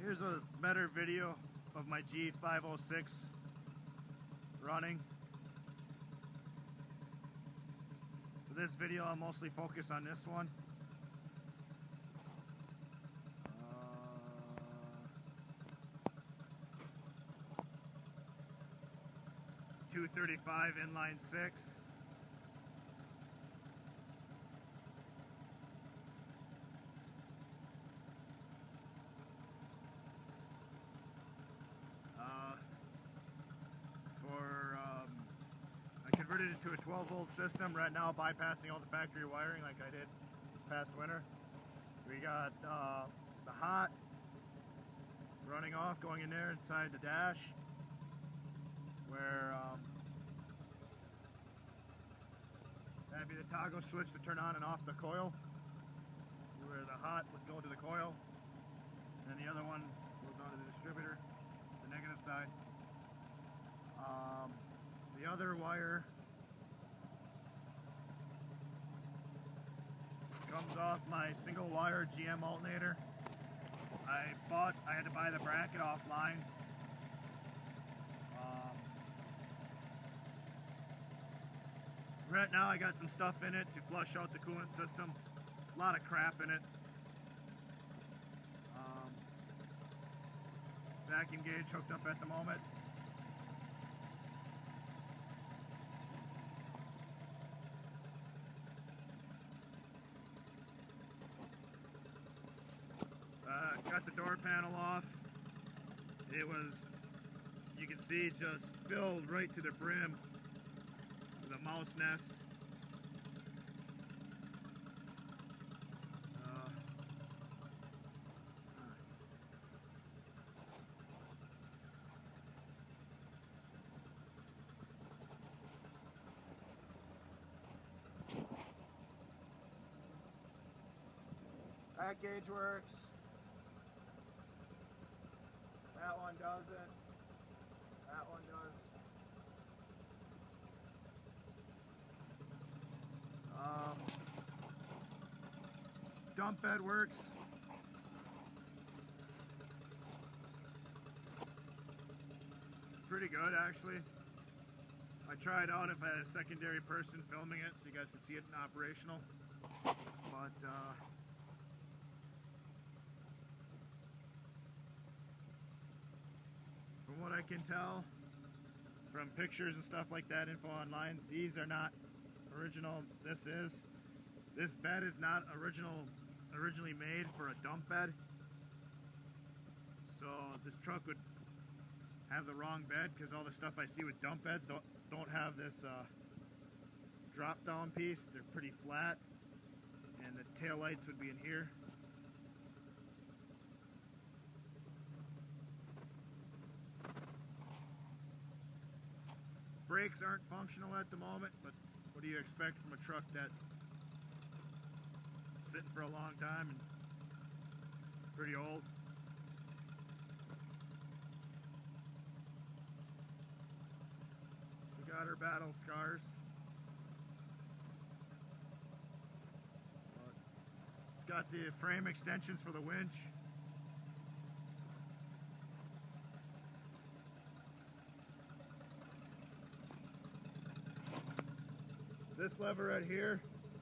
Here's a better video of my G506 running. For this video, I'll mostly focus on this one. 235 inline 6. I converted it to a 12-volt system right now, bypassing all the factory wiring like I did this past winter. We got the hot running off, going in there inside the dash, where that'd be the toggle switch to turn on and off the coil, where the hot would go to the coil, and the other one goes on to the distributor, the negative side. The other wire comes off my single wire GM alternator. I had to buy the bracket offline. Right now I got some stuff in it to flush out the coolant system. A lot of crap in it. Vacuum gauge hooked up at the moment. Got the door panel off. It was, you can see, just filled right to the brim with a mouse nest. That gauge works. That one doesn't. That one does. Dump bed works. Pretty good, actually. I tried out if I had a secondary person filming it so you guys can see it in operational. But from what I can tell from pictures and stuff like that, info online, these are not original. This bed is not originally made for a dump bed. So this truck would have the wrong bed, because all the stuff I see with dump beds don't have this drop down piece. They're pretty flat, and the tail lights would be in here. Brakes aren't functional at the moment, but what do you expect from a truck that's sitting for a long time and pretty old? We got our battle scars. It's got the frame extensions for the winch. This lever right here,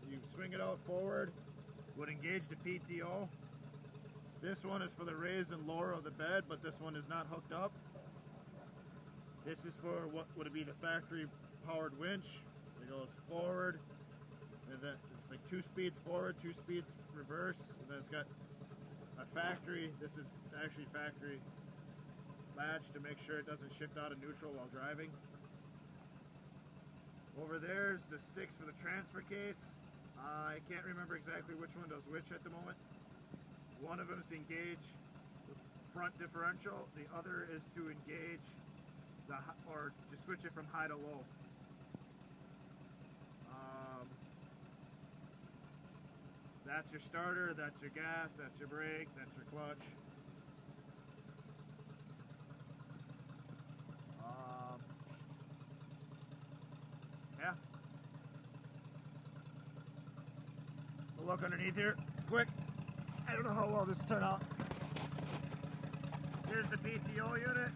you swing it out forward, would engage the PTO. This one is for the raise and lower of the bed, but this one is not hooked up. This is for what would be the factory powered winch. It goes forward, and then it's like 2 speeds forward, 2 speeds reverse, and then it's got a factory, this is actually factory latch to make sure it doesn't shift out of neutral while driving. Over there's the sticks for the transfer case. I can't remember exactly which one does which at the moment. One of them is to engage the front differential. The other is to engage or to switch it from high to low. That's your starter, that's your gas, that's your brake, that's your clutch. Yeah. We'll look underneath here quick. I don't know how well this turned out. Here's the PTO unit.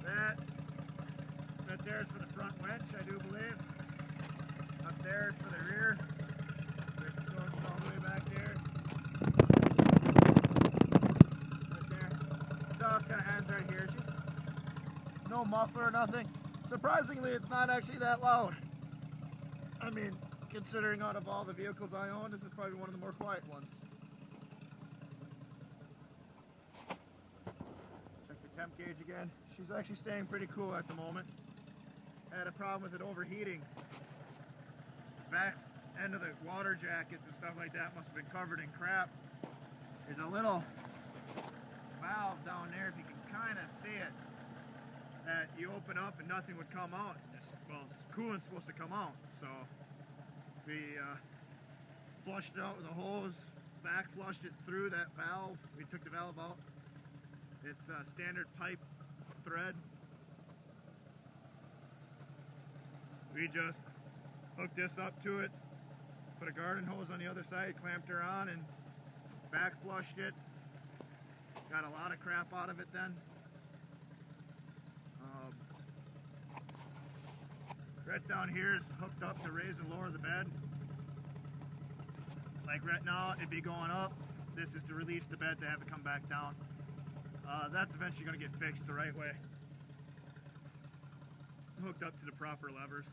That right there is for the front winch, I do believe. Up there is for the rear, which goes all the way back there. Right there. Exhaust kind of ends right here. It's just no muffler or nothing. Surprisingly, it's not actually that loud. I mean, considering out of all the vehicles I own, this is probably one of the more quiet ones. Check the temp gauge again. She's actually staying pretty cool at the moment. Had a problem with it overheating. The back end of the water jackets and stuff like that must have been covered in crap. There's a little valve down there, if you can kind of see it, that you open up and nothing would come out. Well, coolant's supposed to come out, so we flushed it out with a hose, back flushed it through that valve. We took the valve out. It's a standard pipe thread. We just hooked this up to it, put a garden hose on the other side, clamped her on, and back flushed it. Got a lot of crap out of it then. Right down here is hooked up to raise and lower the bed. Like right now, it'd be going up. This is to release the bed to have it come back down. That's eventually going to get fixed the right way. Hooked up to the proper levers.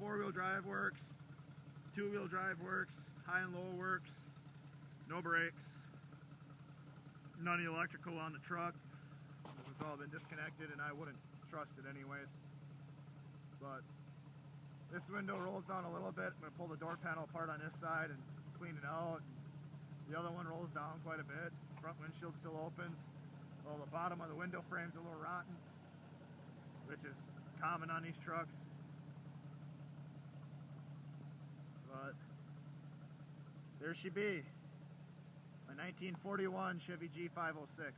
4-wheel drive works, 2-wheel drive works, high and low works, no brakes, none of the electrical on the truck. It's all been disconnected and I wouldn't trust it anyways. But this window rolls down a little bit. I'm going to pull the door panel apart on this side and clean it out. The other one rolls down quite a bit. Front windshield still opens. Well, the bottom of the window frame's a little rotten, which is common on these trucks. But there she be, a 1941 Chevy G506.